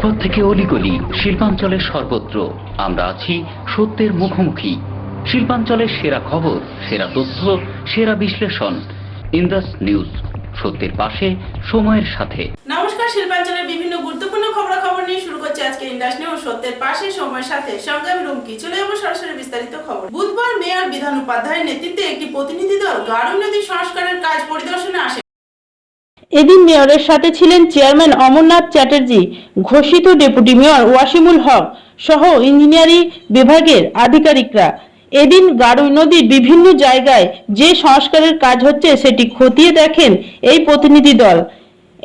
রাজপথ থেকে অলিগলি শিল্পাঞ্চলের সর্বত্র আমরা আছি সত্যের মুখোমুখি। শিল্পাঞ্চলের সেরা খবর, সেরা তথ্য, সেরা বিশ্লেষণ। ইন্দাস নিউজ, সত্যের পাশে, সময়ের সাথে। নমস্কার, শিল্পাঞ্চলের বিভিন্ন গুরুত্বপূর্ণ খবর নিয়ে শুরু করছে আজকে ইন্দাস নিউজ, সত্যের পাশে, সময়ের সাথে। সঙ্গে আমি রুমকি। চলে যাবো সরাসরি বিস্তারিত খবর। বুধবার মেয়র বিধান উপাধ্যায়ের নেতৃত্বে একটি প্রতিনিধি দল গাঢ় নদী সংস্কারের কাজ পরিদর্শনে আসে। এদিন মেয়রের সাথে ছিলেন চেয়ারম্যান অমরনাথ চ্যাটার্জি, ঘোষিত ডেপুটি মেয়র ওয়াসিমুল হক সহ ইঞ্জিনিয়ারিং বিভাগের আধিকারিকরা। এদিন গাঢ় নদীর বিভিন্ন জায়গায় যে সংস্কারের কাজ হচ্ছে সেটি খতিয়ে দেখেন এই প্রতিনিধি দল।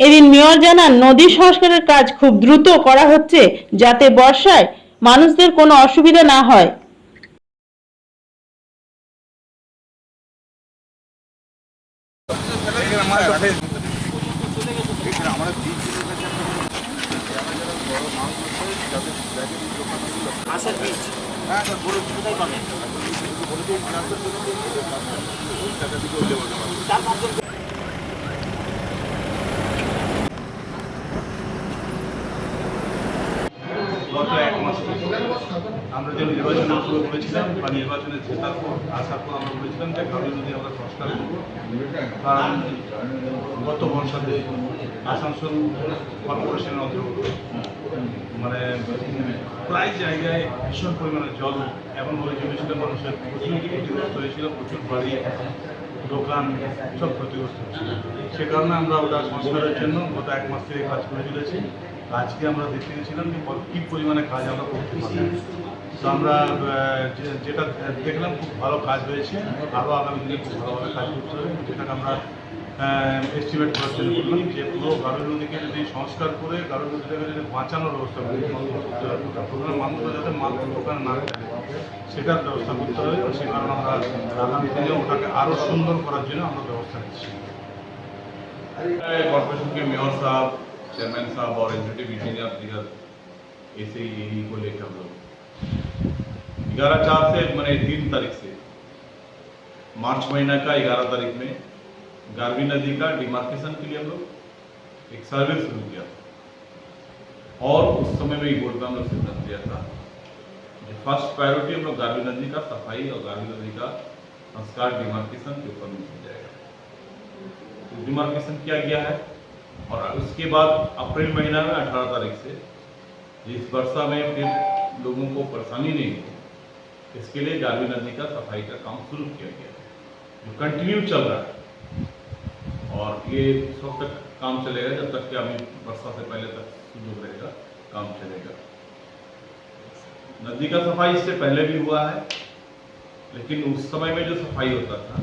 এদিন মেয়র জানান, নদী সংস্কারের কাজ খুব দ্রুত করা হচ্ছে যাতে বর্ষায় মানুষদের কোনো অসুবিধা না হয়। গত এক মাস আমরা যে নির্বাচন করেছিলাম বা নির্বাচনে জেতার পর আসার পর আমরা বলেছিলাম যে গাঢ় নদী আমরা সংস্কার করবো। কারণ গত বর্ষাতে আসানসোল কর্পোরেশনের অন্তর্গত মানে প্রায় জায়গায় ভীষণ পরিমাণে জল এমনভাবে জমেছিল, মানুষের প্রচুর ক্ষতিগ্রস্ত হয়েছিল, প্রচুর বাড়ি দোকান সব ক্ষতিগ্রস্ত হয়েছিল। সে কারণে আমরা ওটা সংস্কারের জন্য গত এক মাস থেকে কাজ করে চলেছি। আজকে আমরা দেখতে গেছিলাম যে কী পরিমাণে কাজ আমরা করতে পারি। তো আমরা যেটা দেখলাম খুব ভালো কাজ হয়েছে, আরও আগামী দিনে খুব ভালোভাবে কাজ করতে হবে। যেটাকে আমরা এস্টিমেট করার জন্য বললাম যে পুরো গাঢ় নদীকে যদি সংস্কার করে গাঢ় নদীটাকে যদি বাঁচানোর ব্যবস্থা করতে হবে, মানুষরা যাতে মাল দোকানে না থাকে সেটার ব্যবস্থা করতে হবে। সে কারণে আমরা আগামী দিনে ওটাকে আরও সুন্দর করার জন্য আমরা ব্যবস্থা নিচ্ছি। कॉर्पोरेशन के मेयर साहब, चेयरमैन साहब और एग्जीक्यूटिव इंजीनियर दीगर ऐसे ही को लेकर हम लोग 11/4 से मैंने 3 तारीख से मार्च महीना का 11 तारीख में गारवी नदी का डिमार्केशन के लिए हम लोग एक सर्वे शुरू किया और उस समय में बोर्ड में हम लोग सिद्धांत दिया था कि फर्स्ट प्रायोरिटी हम लोग गारवी नदी का सफाई और गारवी नदी का संस्कार डिमार्केशन के ऊपर में जाएगा। डिमार्केशन किया गया है और उसके बाद अप्रैल महीना में 18 तारीख से इस वर्षा में फिर लोगों को परेशानी नहीं हो, इसके लिए गारवी नदी का सफाई का काम शुरू किया गया है जो कंटिन्यू चल रहा है और ये उस वक्त तक काम चलेगा जब तक कि अभी वर्षा से पहले तक शुरू रहेगा, काम चलेगा। नदी का सफाई इससे पहले भी हुआ है, लेकिन उस समय में जो सफाई होता था,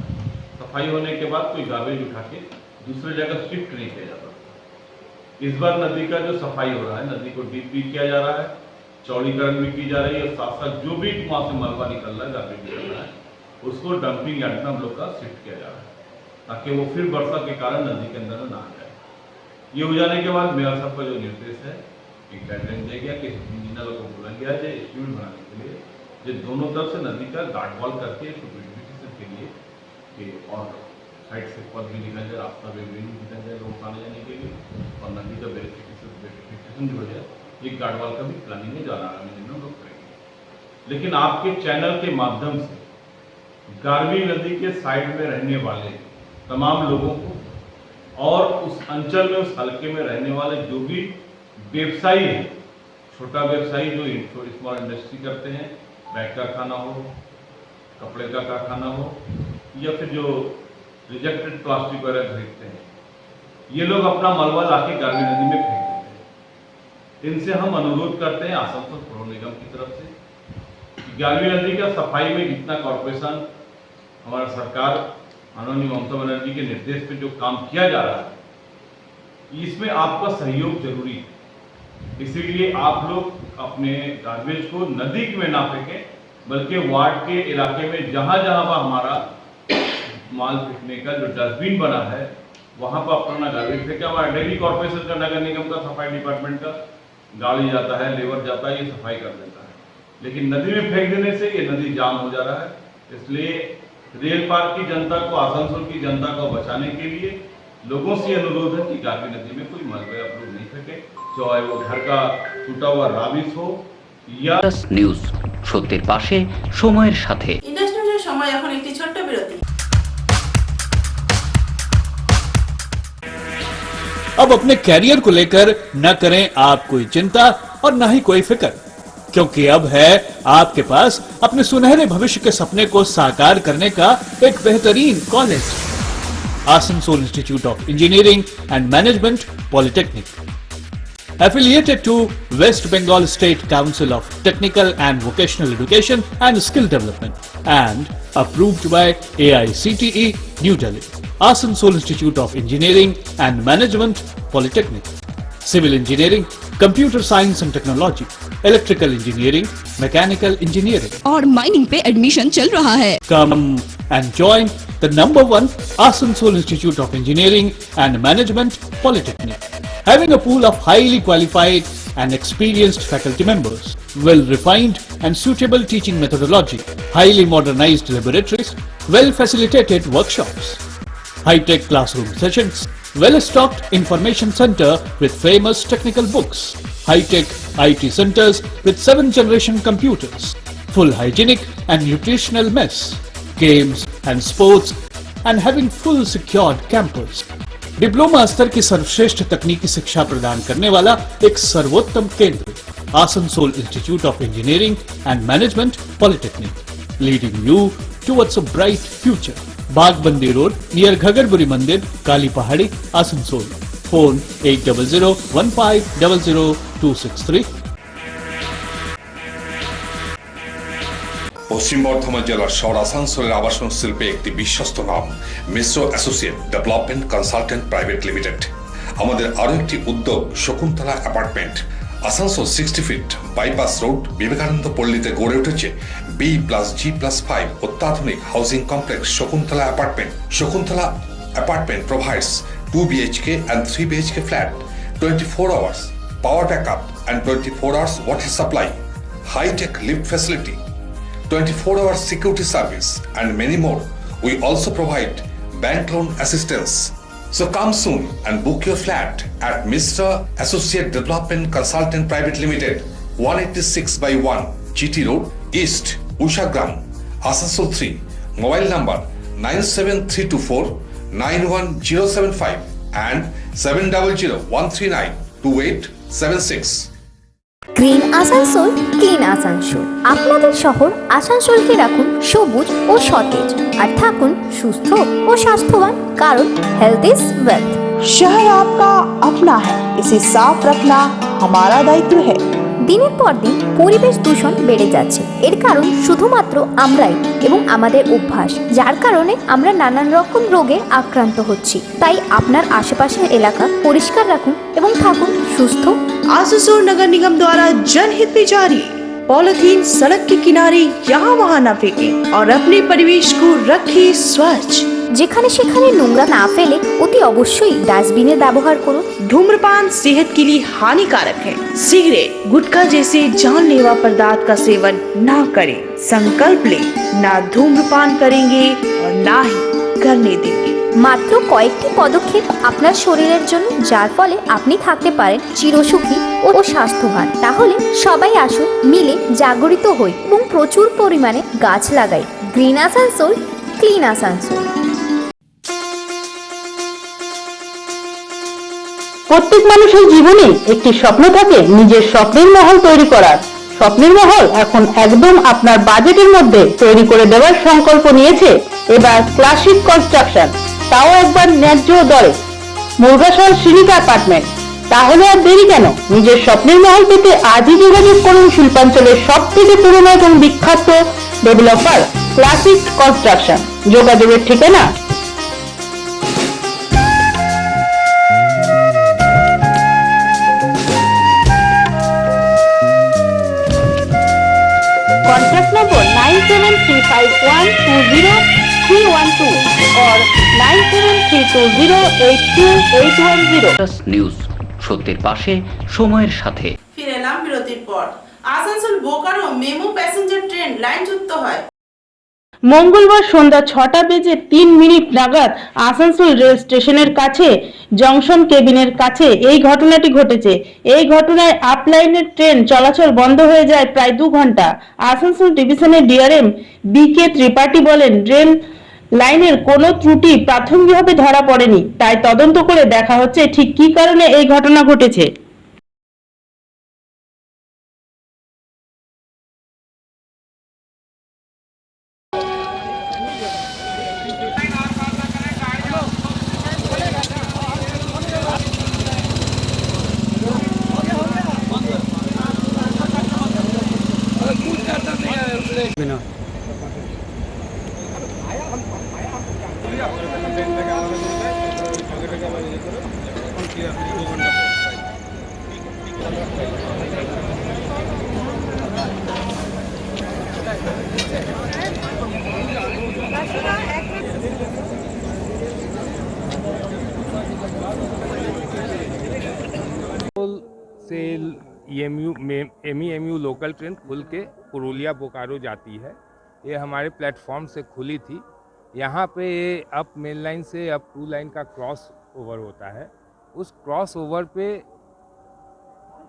सफाई होने के बाद कोई गार्बेज उठा के दूसरी जगह शिफ्ट नहीं किया जाता था। इस बार नदी का जो सफाई हो रहा है, नदी को डीप भी किया जा रहा है, चौड़ीकरण भी की जा रही है और साथ साथ जो भी वहाँ से मलबा निकल रहा है, गार्बेज निकल रहा है, उसको डंपिंग यार्ड में हम लोग का शिफ्ट किया जा रहा है ताकि वो फिर वर्षा के कारण नदी के अंदर ना आ जाए। ये हो जाने के बाद मेयर साहब का जो निर्देश है, एक गाइडलाइन दिया गया कि इंजीनियरों को बोला गया है एस्टीमेट बनाने के लिए जो दोनों तरफ से नदी का गार्ड वॉल करके ब्यूटिफिकेशन के लिए कि और साइड से पद भी निकल जाए, रास्ता भी निकल जाए लोग आने जाने के लिए और नदी का वेरिफिकेशन जो है एक गार्ड वॉल का भी प्लानिंग में जा रहा है, हम लोग करेंगे। लेकिन आपके चैनल के माध्यम से गारवी नदी के साइड में रहने वाले तमाम लोगों को और उस अंचल में उस हल्के में रहने वाले जो भी व्यवसायी है, छोटा व्यवसायी जो स्मॉल इंडस्ट्री करते हैं, बैग का खाना हो, कपड़े का कारखाना हो या फिर जो रिजेक्टेड प्लास्टिक वगैरह खरीदते हैं, ये लोग अपना मलबा लाके गारवी नदी में फेंक देते हैं। इनसे हम अनुरोध करते हैं आसनसोल पौर निगम की तरफ से कि गारवी नदी का सफाई में जितना कॉर्पोरेशन हमारा सरकार माननीय ममता बनर्जी के निर्देश पे जो काम किया जा रहा है, इसमें आपका सहयोग जरूरी है। इसीलिए आप लोग अपने गार्बेज को नदी में ना फेंकें, बल्कि वार्ड के इलाके में जहां जहां पर हमारा माल फेंकने का जो डस्टबिन बना है वहां पर अपना गार्बेज फेंके। हमारा डेली कॉर्पोरेशन का, नगर निगम का, सफाई डिपार्टमेंट का गाड़ी जाता है, लेबर जाता है, ये सफाई कर देता है, लेकिन नदी में फेंक देने से ये नदी जाम हो जा रहा है। इसलिए रेल पार्क की जनता को, आसनसोल की जनता को बचाने के लिए लोगों से अनुरोध है कि गारवी नदी में कोई मलबे आप लोग नहीं फेंके, चाहे वो घर का टूटा हुआ राबिस हो या ইন্ডাস নিউজ, সত্যের পাশে সময়ের সাথে। ইন্ডাস নিউজের সময় এখন একটি ছোট্ট বিরতি। अब अपने कैरियर को लेकर न करें आप कोई चिंता और न ही कोई फिक्र, क्योंकि अब है आपके पास अपने सुनहरे भविष्य के सपने को साकार करने का एक बेहतरीन college, Asansol institute of engineering and management polytechnic, affiliated to West Bengal State Council of Technical and Vocational Education and Skill Development and approved by AICTE New Delhi. Asansol Institute of Engineering and Management Polytechnic, Civil Engineering, Computer Science and Technology, Electrical Engineering, Mechanical Engineering. और mining पे admission चल रहा है। Come and join the #1 Asansol Institute of Engineering and Management Polytechnic, having a pool of highly qualified and experienced faculty members, well-refined and suitable teaching methodology, highly modernized laboratories, well-facilitated workshops, high-tech classroom sessions, well-stocked information center with famous technical books, high-tech IT centers with 7th-generation computers, full hygienic and nutritional mess, games and sports, and having full secured campus. Diploma स्तर की सर्वश्रेष्ठ तकनीकी शिक्षा प्रदान करने वाला एक सर्वोत्तम केंद्र, Asansol institute of engineering and management polytechnic, leading you towards a bright future. Bagbandi road near Ghagarburi मंदिर, काली पहाड़ी, आसनसोल। फोन 8001500263। পশ্চিম বর্ধমান জেলার শহর আসানসোলের আবাসন শিল্পে একটি বিশ্বস্ত নাম Mishra associate development consultant private limited. আমাদের আরও একটি উদ্যোগ Shakuntala apartment, Asansol 60 feet bypass road, Vivekananda পল্লীতে গড়ে উঠেছে B+G+5 অত্যাধুনিক housing complex Shakuntala apartment. Shakuntala apartment provides 2 BHK and 3 BHK flat, 24 hours power backup and 24 hours water supply, high-tech lift facility, 24-hour security service and many more. We also provide bank loan assistance. So come soon and book your flat at Mr. Associate Development Consultant Private Limited, 186/1 GT Road, East, Ushagram, Asansol 3. Mobile number 97324 91075 and 7001392876. Green Asansol, clean Asansol. আপনাদের শহর আসানসোলকে রাখুন সবুজ ও সতেজ, আর থাকুন সুস্থ ও স্বাস্থ্যবান, কারণ health is wealth. शहर आपका अपना है, इसे साफ रखना हमारा दायित्व है। দিনের পর দিন পরিবেশ দূষণ বেড়ে যাচ্ছে, এর কারণ শুধুমাত্র আমরাই এবং আমাদের অভ্যাস, যার কারণে আমরা নানান রকম রোগে আক্রান্ত হচ্ছি। তাই আপনার আশেপাশের এলাকা পরিষ্কার রাখুন এবং থাকুন সুস্থ। आसनसोल नगर निगम द्वारा जनहित में जारी। पॉलिथीन सड़क के किनारे यहाँ वहाँ न फेंकें और अपने परिवेश को रखें स्वच्छ। যেখানে সেখানে নোংরা না ফেলে অতি অবশ্যই ডাস্টবিনের ব্যবহার করুন। धूम्रपान सेहत के लिए हानिकारक है। सिगरेट, गुटखा जैसे जानलेवा पदार्थ का सेवन न करें। संकल्प ले, ना धूम्रपान करेंगे और ना ही करने देंगे। মাত্র কয়েকটি পদক্ষেপ আপনার শরীরের জন্য, যার ফলে আপনি থাকতে পারেন চিরসুখী ও স্বাস্থ্যবান। তাহলে সবাই আসুন, মিলে জাগরিত হই এবং প্রচুর পরিমাণে গাছ লাগাই। Green Asansol, clean Asansol. প্রত্যেক মানুষের জীবনে একটি স্বপ্ন থাকে নিজের স্বপ্নের মহল তৈরি করার। স্বপ্নের মহল এখন একদম আপনার বাজেটের মধ্যে তৈরি করে দেওয়ার সংকল্প নিয়েছে এবার ক্লাসিক কনস্ট্রাকশন, তাও একবার ন্যায্য দরে। মুরগাশাল শ্রীনিকা অ্যাপার্টমেন্ট। তাহলে আর দেরি কেন? নিজের স্বপ্নের মহল পেতে আজই যোগাযোগ করুন শিল্পাঞ্চলের সব থেকে পুরনো এবং বিখ্যাত ডেভেলপার ক্লাসিক কনস্ট্রাকশন। যোগাযোগের ঠিকানা कॉन्टैक्ट नंबर 9735120312 और 9732082810। ইন্ডাস নিউজ, সত্যের পাশে সময়ের সাথে। ফিরে এলাম বিরতির পর। Asansol Bokaro memo passenger train লাইনচ্যুত হয়। মঙ্গলবার সন্ধ্যা 6:03 নাগাদ আসানসোল রেল স্টেশনের কাছে জংশন কেবিনের কাছে এই ঘটনাটি ঘটেছে। এই ঘটনায় আপলাইনের ট্রেন চলাচল বন্ধ হয়ে যায় প্রায় 2 ঘন্টা। আসানসোল ডিভিশনের ডিআরএম বিকে ত্রিপাঠী বলেন, রেল লাইনের কোনো ত্রুটি প্রাথমিকভাবে ধরা পড়েনি, তাই তদন্ত করে দেখা হচ্ছে ঠিক কী কারণে এই ঘটনা ঘটেছে। से एमईएमयू लोकल ट्रेन खुल के पुरुलिया बोकारो जाती है। ये हमारे प्लेटफॉर्म से खुली थी। यहाँ पे ये अप मेन लाइन से अप 2 लाइन का क्रॉस ओवर होता है। उस क्रॉस ओवर पे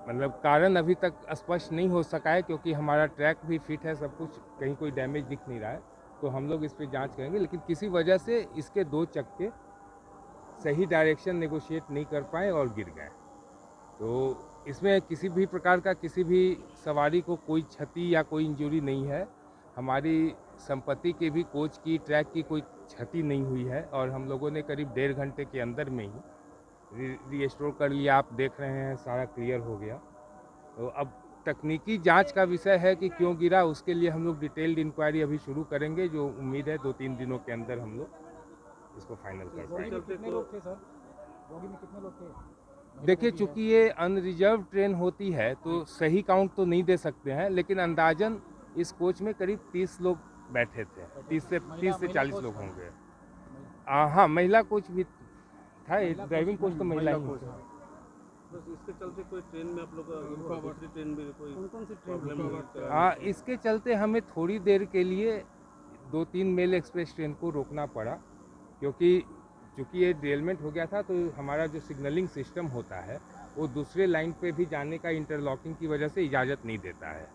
मतलब कारण अभी तक स्पष्ट नहीं हो सका है, क्योंकि हमारा ट्रैक भी फिट है, सब कुछ, कहीं कोई डैमेज दिख नहीं रहा है। तो हम लोग इस पर जांच करेंगे, लेकिन किसी वजह से इसके 2 चक्के सही डायरेक्शन नेगोशिएट नहीं कर पाए और गिर गए। तो इसमें किसी भी प्रकार का किसी भी सवारी को कोई क्षति या कोई इंजरी नहीं है। हमारी संपत्ति के भी, कोच की, ट्रैक की कोई क्षति नहीं हुई है। और हम लोगों ने करीब 1.5 घंटे के अंदर में ही रीस्टोर कर लिया। आप देख रहे हैं सारा क्लियर हो गया। तो अब तकनीकी जांच का विषय है कि क्यों गिरा, उसके लिए हम लोग डिटेल्ड इंक्वायरी अभी शुरू करेंगे, जो उम्मीद है 2-3 दिनों के अंदर हम लोग इसको फाइनल कर पाएंगे। देखिए, चूंकि ये अनरिजर्व ट्रेन होती है तो सही काउंट तो नहीं दे सकते हैं, लेकिन अंदाजन इस कोच में करीब 30 लोग बैठे थे। 30 से 40 लोग होंगे। हाँ, महिला कोच भी था। ड्राइविंग कोच तो महिला ही है। इसके चलते कोई ट्रेन में आप लोग दूसरी ट्रेन में कोई कौन सी प्रॉब्लम? इसके चलते हमें थोड़ी देर के लिए 2-3 मेल एक्सप्रेस ट्रेन को रोकना पड़ा, क्योंकि चूँकि ये डेलमेंट हो गया था। तो हमारा जो सिग्नलिंग सिस्टम होता है वो दूसरे लाइन पे भी जाने का इंटरलॉकिंग की वजह से इजाज़त नहीं देता है।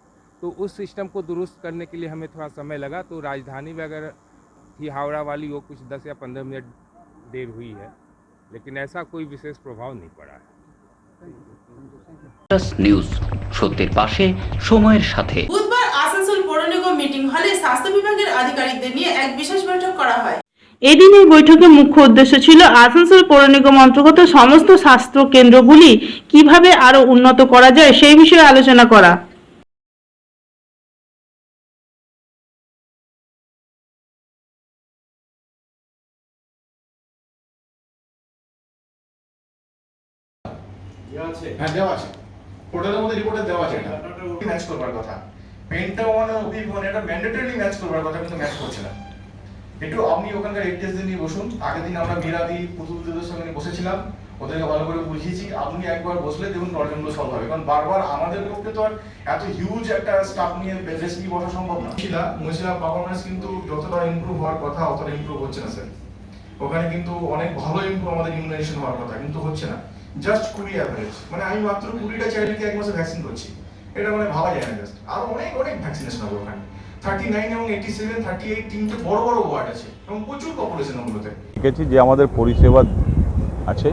तो उस सिस्टम को दुरुस्त करने के लिए हमें थोड़ा समय लगा। तो राजधानी वगैरह थी हावड़ा वाली, वो कुछ 10 या 15 मिनट देर हुई है, लेकिन ऐसा कोई विशेष प्रभाव नहीं पड़ा है। নিউজ, সত্যের পাশে, সময়ের সাথে। বুধবার আসানসোল পৌর নিগম মিটিং হলে স্বাস্থ্য বিভাগের আধিকারিকদের নিয়ে এক বিশেষ বৈঠক করা হয়। এদিন এই বৈঠকের মুখ্য উদ্দেশ্য ছিল আসানসোল পৌর নিগম অন্তর্গত সমস্ত স্বাস্থ্য কেন্দ্রগুলি কিভাবে আরো উন্নত করা যায় সেই বিষয়ে আলোচনা করা। হ্যাঁ, দেওয়া আছে। পোর্টালের মধ্যে রিপোর্টে দেওয়া আছে। এটা ম্যাচ করবার কথা। পেন্টাগন আর ওবিগন এটা ম্যান্ডেটরি ম্যাচ করবার কথা, কিন্তু ম্যাচ করছে না। একটু আপনি ওখানকার এডিএসদের নিয়ে বসুন। আগের দিন আমরা মিরাদি পুতুলদের সঙ্গে বসেছিলাম, ওদেরকে ভালো করে বুঝিয়েছি। আপনি একবার বসলে দেখুন প্রবলেমগুলো সলভ হবে, কারণ বারবার আমাদের পক্ষে তো আর এত হিউজ একটা স্টাফ নিয়ে বেসিক্যালি বসা সম্ভব না। মহিলা পারফরমেন্স কিন্তু যতটা ইমপ্রুভ হওয়ার কথা অতটা ইমপ্রুভ হচ্ছে না স্যার। ওখানে কিন্তু অনেক ভালো ইমপ্রুভ আমাদের ইমিউনাইজেশন হওয়ার কথা, কিন্তু হচ্ছে না। জাস্ট 20 অ্যাভারেজ, মানে আমি মাত্র 20টা চাইল্ডকে 1 মাসে ভ্যাকসিন করছি। এটা মানে ভাবা যায় না। জাস্ট আর অনেক ভ্যাকসিনেশন হবে ওখানে। 39 এবং 87, 38 তিনটে বড় বড় ওয়ার্ড আছে এবং প্রচুর পপুলেশন ওগুলোতে। দেখেছি যে আমাদের পরিষেবা আছে,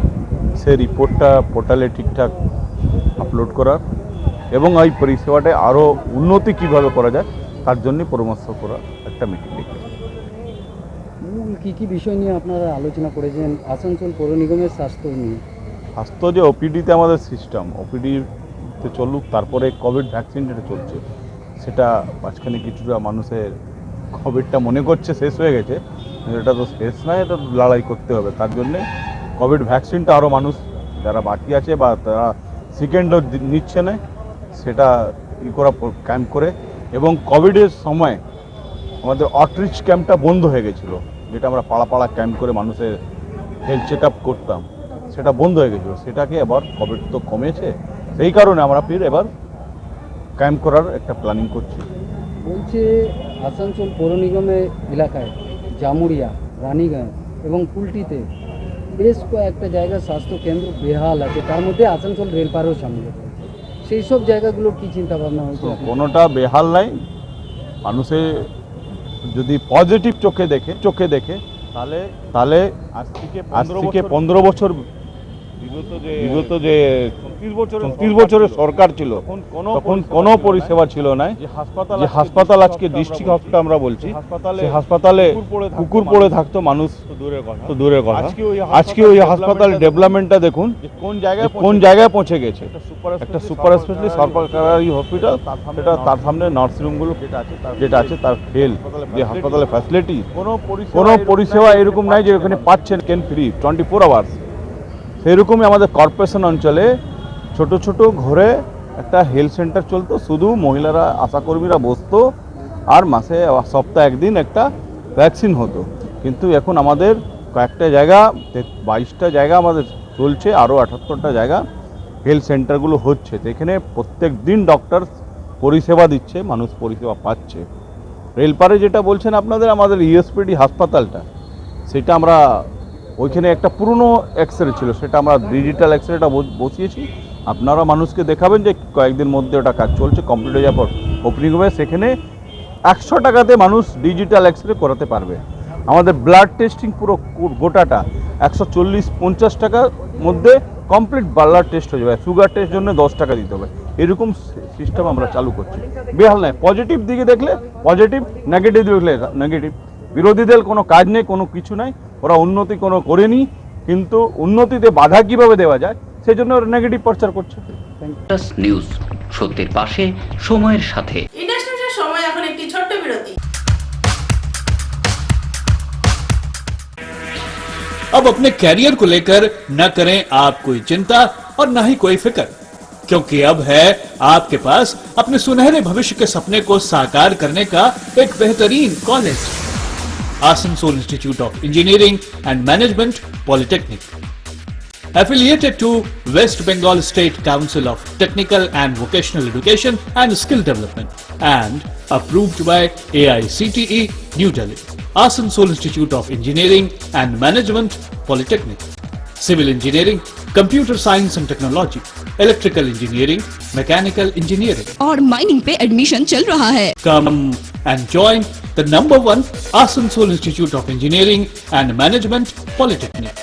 সে রিপোর্টটা পোর্টালে ঠিকঠাক আপলোড করার এবং এই পরিষেবাটা আরও উন্নতি কিভাবে করা যায় তার জন্য পরামর্শ করা একটা মিটিং ডেকেছি। কী বিষয় নিয়ে আপনারা আলোচনা করেছেন আসানসোল পৌর নিগমের স্বাস্থ্য নিয়ে? স্বাস্থ্য যে ওপিডিতে আমাদের সিস্টেম, ওপিডিতে চলুক, তারপরে কোভিড ভ্যাকসিন যেটা চলছে সেটা মাঝখানে কিছুটা মানুষের কোভিডটা মনে করছে শেষ হয়ে গেছে, এটা তো শেষ নয়, এটা লড়াই করতে হবে। তার জন্যে কোভিড ভ্যাকসিনটা আরও মানুষ যারা বাকি আছে বা তারা সেকেন্ড ডোজ নিচ্ছে না সেটা করা ক্যাম্প করে। এবং কোভিডের সময় আমাদের আউটরিচ ক্যাম্পটা বন্ধ হয়ে গেছিলো, যেটা আমরা পাড়া পাড়া ক্যাম্প করে মানুষের হেলথ চেক আপ করতাম, সেটা বন্ধ হয়ে গেছিলো। সেটাকে এবার কোভিড তো কমেছে, সেই কারণে আমরা ফির এবার ক্যাম্প করার একটা প্ল্যানিং করছি। বলছে আসানসোল পৌর নিগমের এলাকায় জামুরিয়া, রানীগঞ্জ এবং কুলটিতে বেশ কয়েকটা জায়গায় স্বাস্থ্যকেন্দ্র বেহাল আছে, তার মধ্যে আসানসোল রেলপারও সামিল রয়েছে। সেই সব জায়গাগুলোর কী চিন্তাভাবনা হয়েছে? কোনোটা বেহাল নাই। মানুষে যদি পজিটিভ চোখে দেখে তাহলে আজ থেকে 15 বছর বিগত যে 30 বছরের সরকার ছিল তখন কোনো পরিষেবা ছিল না। যে হাসপাতাল আজকে ডিস্ট্রিক্ট হসপিটাল আমরা বলছি, সেই হাসপাতালে কুকুর পড়ে থাকতো মানুষ তো দূরের কথা। আজকে ওই হাসপাতাল ডেভেলপমেন্টটা দেখুন কোন জায়গায় পৌঁছে গেছে। একটা সুপার স্পেশালিস্ট সরকারি হসপিটাল, সেটা তার সামনে নার্সিংহোমগুলো যেটা আছে তার ফেল। যে হাসপাতালের ফ্যাসিলিটি কোনো পরিষেবা এরকম নাই যে ওখানে পাচ্ছেন ফ্রি 24 আওয়ার্স। সেরকমই আমাদের কর্পোরেশন অঞ্চলে ছোট ঘরে একটা হেলথ সেন্টার চলতো, শুধু মহিলারা আশাকর্মীরা বসতো আর মাসে সপ্তাহে একদিন একটা ভ্যাকসিন হতো। কিন্তু এখন আমাদের কয়েকটা জায়গা 22টা জায়গা আমাদের চলছে, আরও 78টা জায়গা হেলথ সেন্টারগুলো হচ্ছে। তো এখানে প্রত্যেক দিন ডক্টর পরিষেবা দিচ্ছে, মানুষ পরিষেবা পাচ্ছে। রেলপারে যেটা বলছেন আপনাদের, আমাদের ইএসপিডি হাসপাতালটা, সেটা আমরা ওইখানে একটা পুরনো এক্সরে ছিল, সেটা আমরা ডিজিটাল এক্সরেটা বসিয়েছি। আপনারা মানুষকে দেখাবেন যে কয়েকদিন মধ্যে ওটা কাজ চলছে, কমপ্লিট হয়ে যাওয়ার পর ওপেনিং হবে। সেখানে 100 টাকাতে মানুষ ডিজিটাল এক্সরে করাতে পারবে। আমাদের ব্লাড টেস্টিং পুরো গোটাটা 140-50 টাকার মধ্যে কমপ্লিট ব্লাড টেস্ট হয়ে যাবে। সুগার টেস্ট জন্য 10 টাকা দিতে হবে। এরকম সিস্টেম আমরা চালু করছি। বেহাল নয়। পজিটিভ দিকে দেখলে পজিটিভ, নেগেটিভ দেখলে নেগেটিভ। বিরোধীদের কোনো কাজ নেই, কোনো কিছু নাই, ওরা উন্নতি কোনো করেনি, কিন্তু উন্নতিতে বাধা কিভাবে দেওয়া যায় সেজন্য ওরা নেগেটিভ প্রচার করছে। ইন্ডাস নিউজ, সত্যের পাশে, সময়ের সাথে। ইন্ডাস নিউজের সময় এখন একটি ছোট্ট বিরতি। अब अपने कैरियर को लेकर न करें आप कोई चिंता और न ही कोई फिक्र, क्योंकि अब है आपके पास अपने सुनहरे भविष्य के सपने को साकार करने का एक बेहतरीन college, Asansol institute of engineering and management polytechnic, affiliated to West Bengal State Council of Technical and Vocational Education and Skill Development and approved by AICTE New Delhi. Asansol Institute of Engineering and Management Polytechnic, Civil Engineering, Computer Science and Technology, Electrical Engineering, Mechanical Engineering और mining पे admission चल रहा है। Come and join the #1 Asansol Institute of Engineering and Management Polytechnic,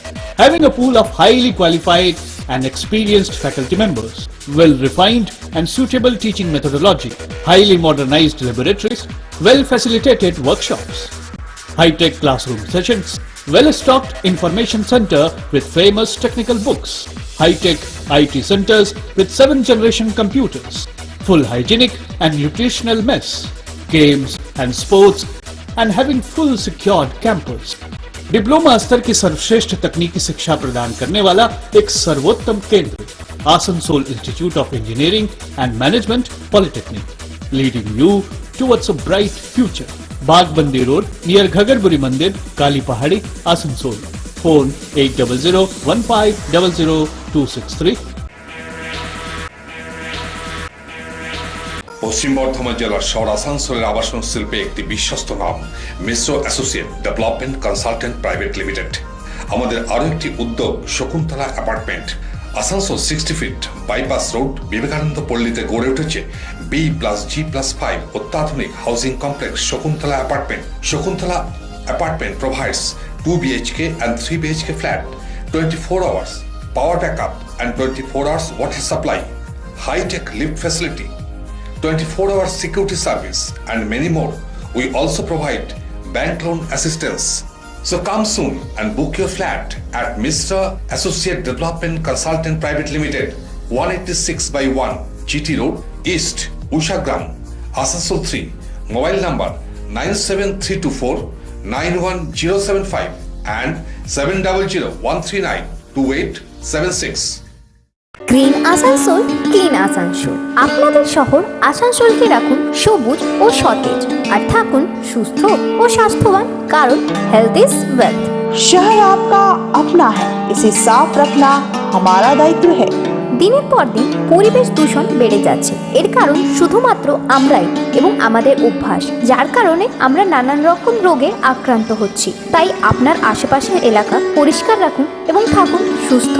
having a pool of highly qualified and experienced faculty members, well-refined and suitable teaching methodology, highly modernized laboratories, well-facilitated workshops, high-tech classroom sessions, well-stocked information center with famous technical books, high-tech IT centers with 7th-generation computers, full hygienic and nutritional mess, games and sports, and having full secured campus. Diploma स्तर की सर्वश्रेष्ठ तकनीकी शिक्षा प्रदान करने वाला एक सर्वोत्तम केंद्र, Asansol institute of engineering and management polytechnic, leading you towards a bright future. Bagbandi road near Ghagarburi मंदिर, काली पहाड़ी, आसनसोल। फोन 8001500263। পশ্চিম বর্ধমান জেলার শহর আসানসোলের আবাসন শিল্পে একটি বিশ্বস্ত নাম Mishra associate development consultant private limited. আমাদের আরও একটি উদ্যোগ Shakuntala apartment. Asansol 60 feet bypass road Vivekananda পল্লীতে গড়ে উঠেছে B+G+5 অত্যাধুনিক housing complex Shakuntala apartment. Shakuntala apartment provides 2 BHK and 3 BHK flat, 24 hours power backup and 24 hours water supply, high-tech lift facility, 24-hour security service and many more. We also provide bank loan assistance. So come soon and book your flat at Mr. Associate Development Consultant Private Limited, 186/1 GT Road, East, Ushagram, Asansol 3. Mobile number 97324-91075 and 7001392876. Green Asansol, clean Asansol. আপনাদের শহর আসানসোলকে রাখুন সবুজ ও সতেজ, আর থাকুন সুস্থ ও স্বাস্থ্যবান, কারণ health is wealth. शहर आपका अपना है, इसे साफ रखना हमारा दायित्व है। দিনের পর দিন পরিবেশ দূষণ বেড়ে যাচ্ছে। এর কারণ শুধুমাত্র আমরাই এবং আমাদের অভ্যাস, যার কারণে আমরা নানান রকম রোগে আক্রান্ত হচ্ছি। তাই আপনার আশেপাশের এলাকা পরিষ্কার রাখুন এবং থাকুন সুস্থ।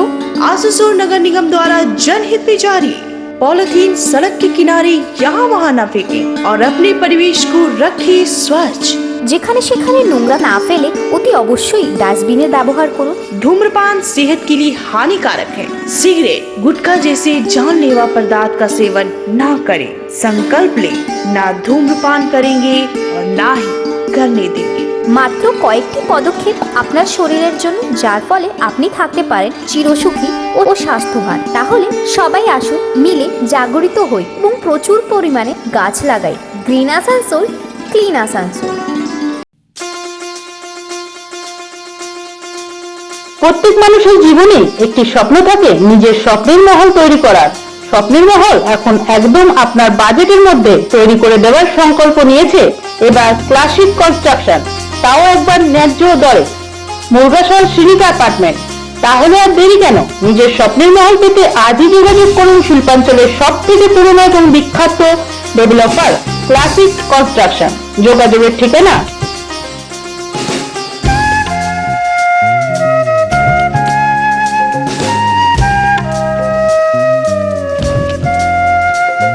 आसनसोल नगर निगम द्वारा जनहित में जारी। पॉलिथीन सड़क के किनारे यहाँ वहाँ न फेंकें और अपने परिवेश को रखें स्वच्छ। যেখানে সেখানে নোংরা না ফেলে অতি অবশ্যই ডাস্টবিনের ব্যবহার করুন। धूम्रपान सेहत के लिए हानिकारक है। सिगरेट, गुटखा जैसे जानलेवा पदार्थ का सेवन न करें। संकल्प लें, ना धूम्रपान करेंगे और ना ही करने देंगे। মাত্র কয়েকটি পদক্ষেপ আপনার শরীরের জন্য, যার ফলে আপনি থাকতে পারেন চিরসুখী ও স্বাস্থ্যবান। তাহলে সবাই আসুন, মিলে জাগরিত হই এবং প্রচুর পরিমাণে গাছ লাগাই। Green Asansol, clean Asansol. প্রত্যেক মানুষের জীবনে একটি স্বপ্ন থাকে নিজের স্বপ্নের মহল তৈরি করার। স্বপ্নের মহল এখন একদম আপনার বাজেটের মধ্যে তৈরি করে দেওয়ার সংকল্প নিয়েছে এবার ক্লাসিক কনস্ট্রাকশন, তাও একবার ন্যায্য দরে। মুরগাসল শ্রীনিকা অ্যাপার্টমেন্ট। তাহলে আর দেরি কেন? নিজের স্বপ্নের মহল পেতে আজই যোগাযোগ করুন শিল্পাঞ্চলের সব থেকে পুরনো এবং বিখ্যাত ডেভেলপার ক্লাসিক কনস্ট্রাকশন। যোগাযোগের ঠিকানা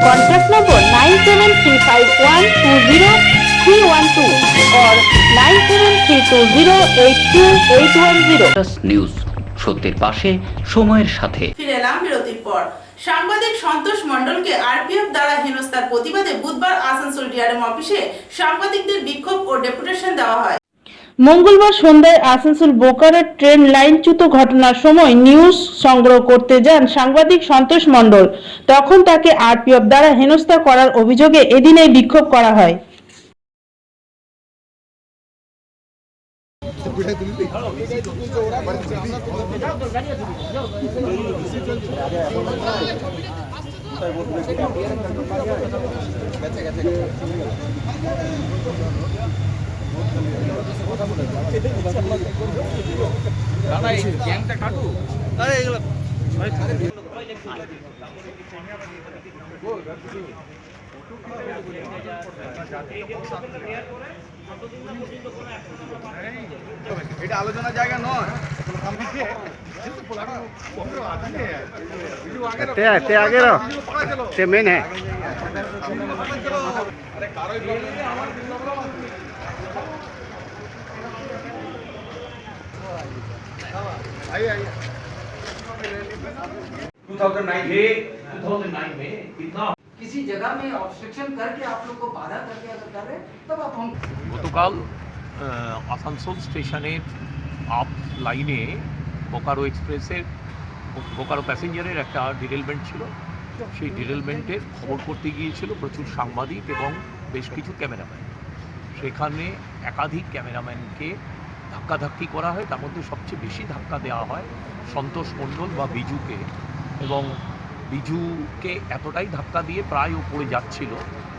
Contact number 9735120312 or 9732082810। নিউজ, সত্যের পাশে, সময়ের সাথে। ফিরে এলাম বিরতির পর। সাংবাদিক সন্তোষ মণ্ডলকে আরপিএফ দ্বারা হেনস্থার প্রতিবাদে বুধবার আসানসোল ডিআরএম অফিসে সাংবাদিকদের বিক্ষোভ ও ডেপুটেশন দেওয়া হয়। মঙ্গলবার সন্ধ্যায় আসানসোল বোকারো ট্রেন লাইনচ্যুত ঘটনার সময় নিউজ সংগ্রহ করতে যান সাংবাদিক সন্তোষ মণ্ডল। তখন তাকে আরপিএফ দ্বারা হেনস্থা করার অভিযোগে এদিন এই বিক্ষোভ করা হয়। এটা আলোচনার জায়গা নয়। आगे रहो, ते मेन है। अरे कारो 2009 में कितना किसी जगह में ऑब्स्ट्रक्शन करके आप लोग को बाधा करके अगर कर रहे तब आप हम গতকাল আসানসোল স্টেশনের আপ লাইনে বোকারো এক্সপ্রেসের বোকারো প্যাসেঞ্জারের একটা ডিরেলমেন্ট ছিল। সেই ডিরেলমেন্টের খবর করতে গিয়েছিল প্রচুর সাংবাদিক এবং বেশ কিছু ক্যামেরাম্যান। সেখানে একাধিক ক্যামেরাম্যানকে ধাক্কাধাক্কি করা হয়। তার মধ্যে সবচেয়ে বেশি ধাক্কা দেওয়া হয় সন্তোষ মণ্ডল বা বিজুকে, এবং বিজুকে এতটাই ধাক্কা দিয়ে প্রায় ও পড়ে যাচ্ছিল।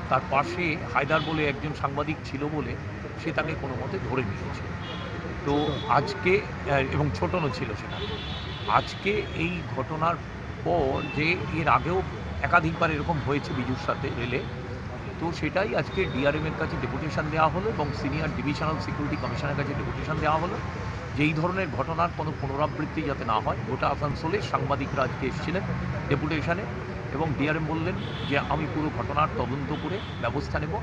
তার পাশে হায়দার বলে একজন সাংবাদিক ছিল বলে সে তাকে কোনো মতে ধরে নিয়েছে। তো আজকে, এবং ছোটনও ছিল সেখানে। আজকে এই ঘটনার পর যে এর আগেও একাধিকবার এরকম হয়েছে বিজুর সাথে রেলে, তো সেটাই আজকে ডিআরএমের কাছে ডেপুটেশন দেওয়া হলো এবং সিনিয়র ডিভিশনাল সিকিউরিটি কমিশনের কাছে ডেপুটেশন দেওয়া হলো যে এই ধরনের ঘটনার কোনো পুনরাবৃত্তি যাতে না হয়। গোটা আসানসোলের সাংবাদিকরা আজকে এসেছিলেন ডেপুটেশনে এবং ডিআরএম বললেন যে আমি পুরো ঘটনার তদন্ত করে ব্যবস্থা নেব।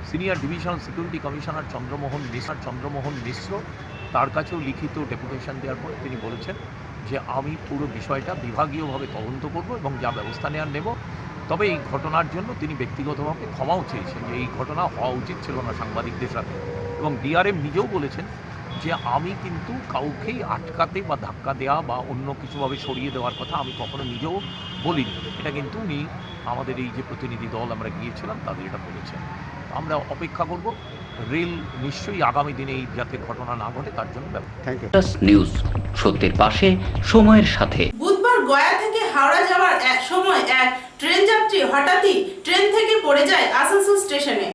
Senior divisional security commissioner Chandramohan Mishra তার কাছেও লিখিত ডেপুটেশন দেওয়ার পর তিনি বলেছেন যে আমি পুরো বিষয়টা বিভাগীয়ভাবে তদন্ত করব এবং যা ব্যবস্থা নেওয়ার নেব। তবে এই ঘটনার জন্য তিনি ব্যক্তিগতভাবে ক্ষমাও চেয়েছেন যে এই ঘটনা হওয়া উচিত ছিল না সাংবাদিকদের সাথে। এবং ডিআরএম নিজেও বলেছেন যে আমি কিন্তু কাউকেই আটকাতে বা ধাক্কা দেওয়া বা অন্য কিছুভাবে সরিয়ে দেওয়ার কথা আমি কখনো নিজেও বলিনি। এটা কিন্তু উনি আমাদের এই যে প্রতিনিধি দল আমরা গিয়েছিলাম তাদের এটা বলেছেন। আমরা অপেক্ষা করব, রেল নিশ্চয়ই আগামী দিনে এই যাতে ঘটনা না ঘটে তার জন্য নিউজ, সত্যের পাশে, সময়ের সাথে। বুধবার গয়া থেকে হাওড়া যাওয়ার এক সময় এক ট্রেন যাত্রী হঠাৎই ট্রেন থেকে পড়ে যায় আসানসোল স্টেশনে।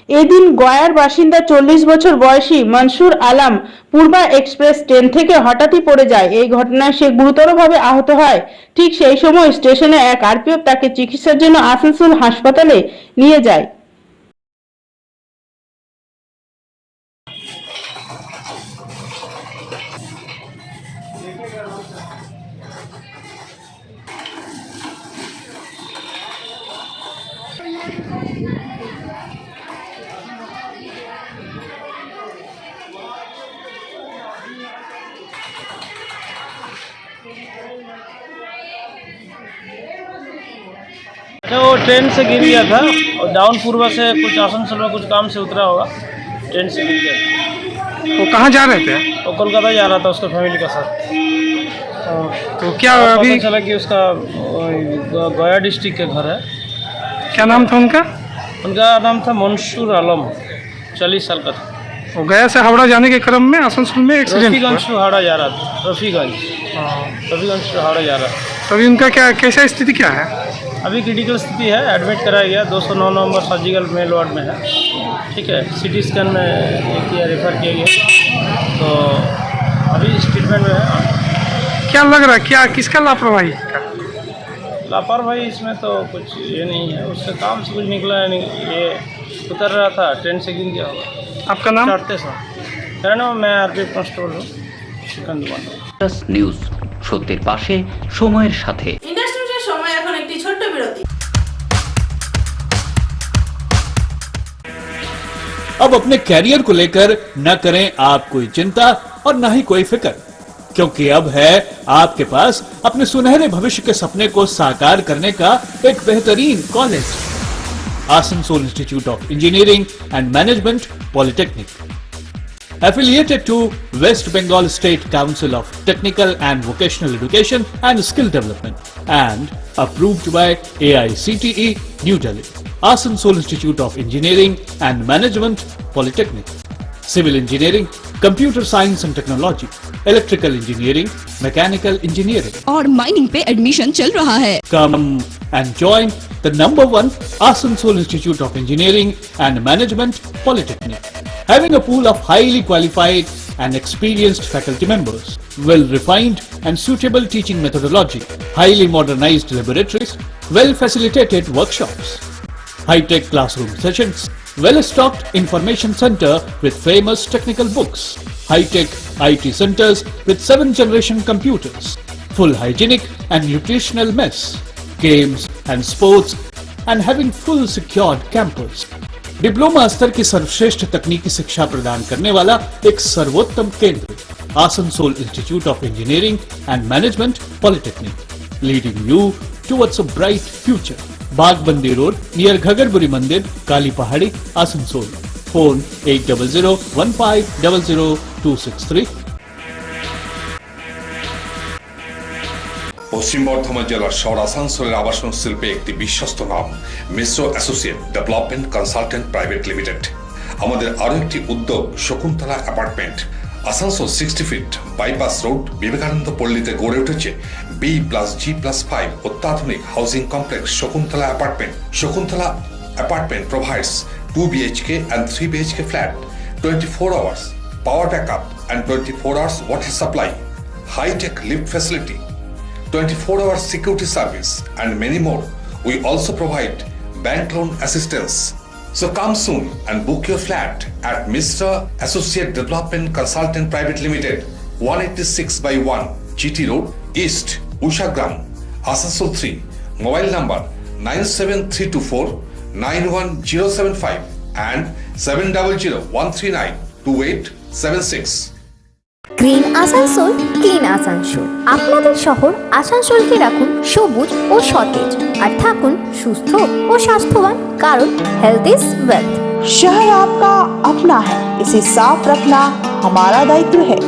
এদিন গয়ার বাসিন্দা 40 বছর বয়সী মনসুর আলম পূর্বা এক্সপ্রেস ট্রেন থেকে হঠাৎই পড়ে যায়। এই ঘটনায় সে গুরুতরভাবে আহত হয়। ঠিক সেই সময় স্টেশনে এক আরপিএফ তাকে চিকিৎসার জন্য আসানসোল হাসপাতালে নিয়ে যায়। वो ट्रेन से गिर गया था और डाउन पूर्वा से कुछ आसनसोल में कुछ काम से उतरा होगा, ट्रेन से गिर गया। वो कहाँ जा रहे थे? वो कोलकाता जा रहा था उसके फैमिली के साथ। तो क्या अभी पता चला कि उसका गया डिस्ट्रिक्ट के घर है। क्या नाम था उनका? उनका नाम था मंसूर आलम, 40 साल का था। वो गया से हावड़ा जाने के क्रम में आसनसोल में एक्सीडेंट रफीगंज से हावड़ा जा रहा था। रफीगंज से हावड़ा जा रहा था। तो अभी उनका क्या कैसा स्थिति क्या है? अभी क्रिटिकल स्थिति है, एडमिट कराया गया। 209 नंबर सर्जिकल मेल वार्ड में है। ठीक है, सिटी स्कैन में किया, रेफर किया गया। तो अभी ट्रीटमेंट में है। क्या लग रहा है, क्या किसका लापरवाही? लापरवाही इसमें तो कुछ ये नहीं है, उसके काम से कुछ निकला है नहीं। ये उतर रहा था, ट्रेन से गिर गया होगा। आपका नाम? चढ़ते सर मेरा नाम, मैं आरपीएफ कॉन्स्टेबल हूँ, सिकंदर নিউজ, সত্যের পাশে সময়ের সাথে। ইন্ডাস্ট্রির সময় এখন একটি ছোট্ট বিরতি। अब अपने कैरियर को लेकर न करें आप कोई चिंता और न ही कोई फिक्र, क्योंकि अब है आपके पास अपने सुनहरे भविष्य के सपने को साकार करने का एक बेहतरीन college, Asansol institute of engineering and management polytechnic, affiliated to West Bengal State Council of Technical and Vocational Education and Skill Development and approved by AICTE New Delhi. Asansol Institute of Engineering and Management Polytechnic, Civil Engineering, Computer Science and Technology, Electrical Engineering, Mechanical Engineering और mining पे admission चल रहा है। Come and join the #1 Asansol Institute of Engineering and Management Polytechnic, having a pool of highly qualified and experienced faculty members, well-refined and suitable teaching methodology, highly modernized laboratories, well-facilitated workshops, high-tech classroom sessions, well-stocked information center with famous technical books, high-tech IT centers with 7th-generation computers, full hygienic and nutritional mess, games and sports, and having full secured campus. Diploma स्तर की सर्वश्रेष्ठ तकनीकी शिक्षा प्रदान करने वाला एक सर्वोत्तम केंद्र, Asansol institute of engineering and management polytechnic, leading you towards a bright future. Bagbandi road near Ghagarburi मंदिर, काली पहाड़ी, आसनसोल। फोन 8001500263। পশ্চিম বর্ধমান জেলার শহর আসানসোলের আবাসন শিল্পে একটি বিশ্বস্ত নাম Mishra associate development consultant private limited. আমাদের আরও একটি উদ্যোগ Shakuntala apartment, Asansol 60 feet bypass road, Vivekananda পল্লীতে গড়ে উঠেছে B+G+5 অত্যাধুনিক housing complex Shakuntala apartment. Shakuntala apartment provides 2 BHK and 3 BHK flat, 24 hours power backup and 24 hours water supply, high-tech lift facility, 24 hours security service and many more. We also provide bank loan assistance. So come soon and book your flat at Mr. Associate Development Consultant Private Limited, 186/1 GT Road, East, Ushagram, Asansol 3. Mobile number 97324 91075 and 7001392876. Green Asansol, clean Asansol. আপনাদের শহর আসানসোলকে রাখুন সবুজ ও সতেজ, আর থাকুন সুস্থ ও স্বাস্থ্যবান, কারণ health is wealth. शहर आपका अपना है, इसे साफ रखना हमारा दायित्व है।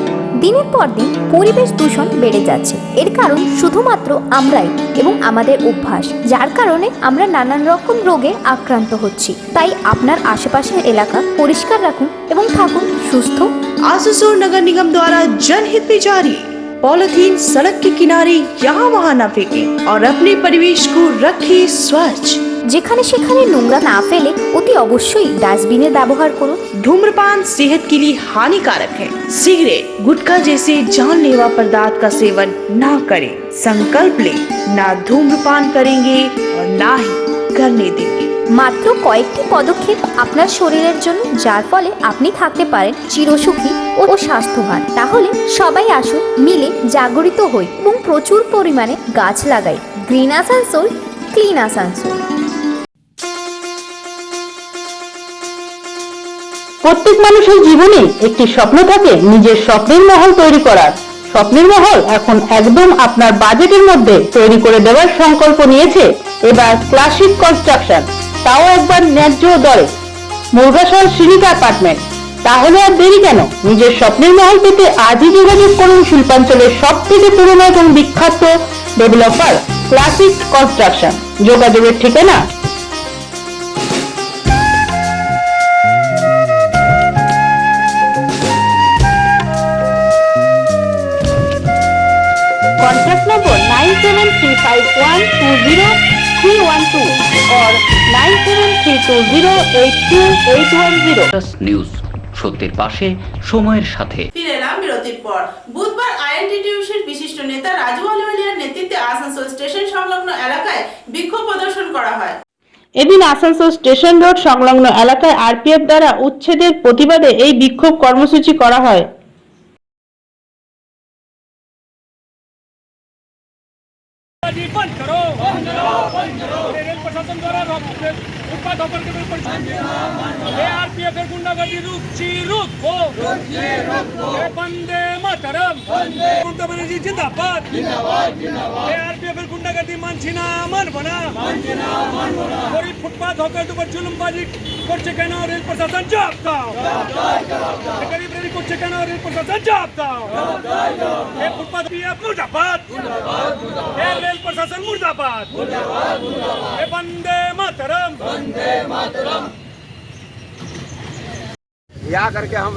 দিনের পর দিন পরিবেশ দূষণ বেড়ে যাচ্ছে। এর কারণ শুধুমাত্র আমরাই এবং আমাদের অভ্যাস, যার কারণে আমরা নানান রকম রোগে আক্রান্ত হচ্ছি। তাই আপনার আশেপাশের এলাকা পরিষ্কার রাখুন এবং থাকুন সুস্থ। आसनसोल नगर निगम द्वारा जनहित में जारी। पॉलिथीन सड़क के किनारे यहाँ वहाँ न फेंकें और अपने परिवेश को रखें स्वच्छ। যেখানে সেখানে নোংরা না ফেলে অতি অবশ্যই ডাস্টবিনের ব্যবহার করুন। धूम्रपान सेहत के लिए हानिकारक है। सिगरेट, गुटखा जैसे जानलेवा पदार्थ का सेवन ना करें। संकल्प लें, ना धूम्रपान करेंगे और ना ही करने देंगे। মাত্র কয়েকটি পদক্ষেপ আপনার শরীরের জন্য, যার ফলে আপনি থাকতে পারেন চিরসুখী ও স্বাস্থ্যবান। তাহলে সবাই আসুন, মিলে জাগরিত হই এবং প্রচুর পরিমাণে গাছ লাগাই। Green Asansol, clean Asansol. প্রত্যেক মানুষের জীবনে একটি স্বপ্ন থাকে নিজের স্বপ্নের মহল তৈরি করার। স্বপ্নের মহল এখন একদম আপনার বাজেটের মধ্যে তৈরি করে দেওয়ার সংকল্প নিয়েছে এবার ক্লাসিক কনস্ট্রাকশন, তাও একবার ন্যায্য দরে। মুরগাসল শ্রীনিকা অ্যাপার্টমেন্ট। তাহলে আর দেরি কেন? নিজের স্বপ্নের মহল পেতে আজই যোগাযোগ করুন শিল্পাঞ্চলের সব থেকে পুরনো এবং বিখ্যাত ডেভেলপার ক্লাসিক কনস্ট্রাকশন। যোগাযোগের ঠিকানা कॉन्टैक्ट नंबर 9735120312 और 9732082810। নিউজ, সত্যের পাশে, সময়ের সাথে। ফিরে এলাম বিরতির পর। বুধবার আইএনটিটিইউসির বিশিষ্ট নেতা রাজু আলওয়ালিয়ার নেতৃত্বে আসানসোল স্টেশন সংলগ্ন এলাকায় বিক্ষোভ প্রদর্শন করা হয়। এদিন আসানসোল স্টেশন রোড সংলগ্ন এলাকায় আরপিএফ দ্বারা উচ্ছেদের প্রতিবাদে এই বিক্ষোভ কর্মসূচি করা হয়। बंद करो, रेल प्रशासन द्वारा फुटपाथ ऑपरेटर के ऊपर आरपीएफ गुंडागर्दी रुको, वंदे मातरम, ममता बनर्जी जिंदाबाद, आरपीएफ गुंडागर्दी मानছি না, মানব না, গরিব ফুটপাথ হকার উপর জুলুমবাজি করছে কেন রেল প্রশাসন? জবাব দাও। গরিব রেল করছে কেন রেল প্রশাসন? জবাব দাও। এই ফুটপাথ মুর্দাবাদ, रेल प्रशासन मुर्दाबाद, वंदे मातरम, वंदे मातरम। यहाँ करके हम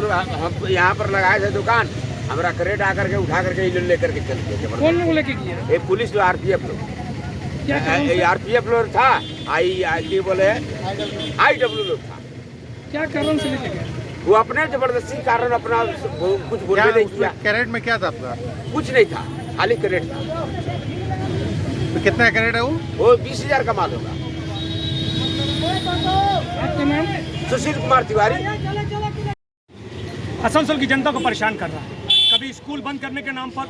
यहाँ पर लगाए थे दुकान, हमारा क्रेट आकर के उठा करके लेकर के चल गए। कौन लोग लेके किया? ये पुलिस जो आरपीएफ लोग, आरपीएफ लोग था, आई बोले IW लोग था। क्या कारण से लेके गए? वो अपने जबरदस्ती कारण अपना कुछ बोलने नहीं किया। कैरेट में क्या था आपका? कुछ नहीं था, खाली क्रेट था। तो कितना कैरेट है वो 20,000 का माल होगा। आपका नाम? सुशील कुमार तिवारी। आसनसोल की जनता को परेशान कर रहा है, कभी स्कूल बंद करने के नाम पर,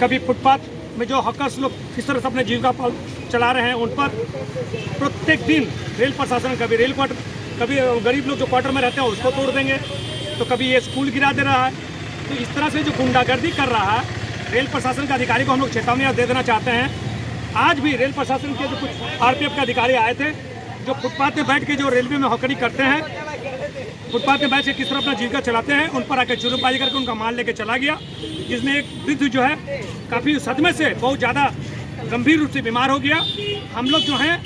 कभी फुटपाथ में जो हकर्स लोग किस तरह से अपने जीविका चला रहे हैं उन पर प्रत्येक दिन रेल प्रशासन, कभी रेल क्वार्टर, कभी गरीब लोग जो क्वार्टर में रहते हैं उसको तोड़ देंगे, तो कभी ये स्कूल गिरा दे रहा है। तो इस तरह से जो गुंडागर्दी कर रहा है रेल प्रशासन के अधिकारी को हम लोग चेतावनी दे देना चाहते हैं। आज भी रेल प्रशासन के जो कुछ आरपीएफ के अधिकारी आए थे, जो फुटपाथ में बैठ के जो रेलवे में हॉकरी करते हैं, फुटपाथ में बैठ के किस तरह अपना जीविका चलाते हैं, उन पर आकर जुर्मबाजी करके उनका माल लेके चला गया, जिसमें एक वृद्ध जो है काफ़ी सदमे से बहुत ज़्यादा गंभीर रूप से बीमार हो गया। हम लोग जो हैं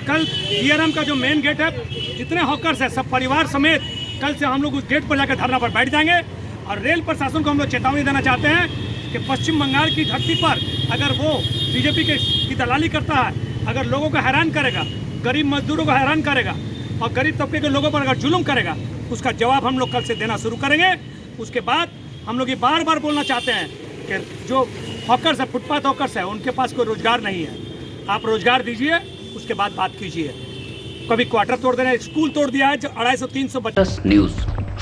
कल DRM का जो मेन गेट है, जितने हॉकर्स हैं सब परिवार समेत कल से हम लोग उस गेट पर जाकर धरना पर बैठ जाएंगे। और रेल प्रशासन को हम लोग चेतावनी देना चाहते हैं कि पश्चिम बंगाल की धरती पर अगर वो बीजेपी की दलाली करता है, अगर लोगों को हैरान करेगा, गरीब मजदूरों को हैरान करेगा और गरीब तबके के लोगों पर अगर जुल्म करेगा, उसका जवाब हम लोग कल से देना शुरू करेंगे। उसके बाद हम लोग ये बार बार बोलना चाहते हैं कि जो हॉकर्स है, फुटपाथ हॉकर्स है, उनके पास कोई रोजगार नहीं है, आप रोजगार दीजिए, उसके बाद बात कीजिए। कभी क्वार्टर तोड़ देना, स्कूल तोड़ दिया है 250-300 बच्चे। নিউজ,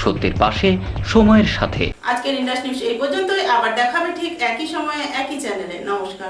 সত্যের পাশে, সময়ের সাথে। আজকের ইন্ডাস নিউজ এই পর্যন্তই, আবার দেখাবে ঠিক একই সময়ে একই চ্যানেলে। নমস্কার।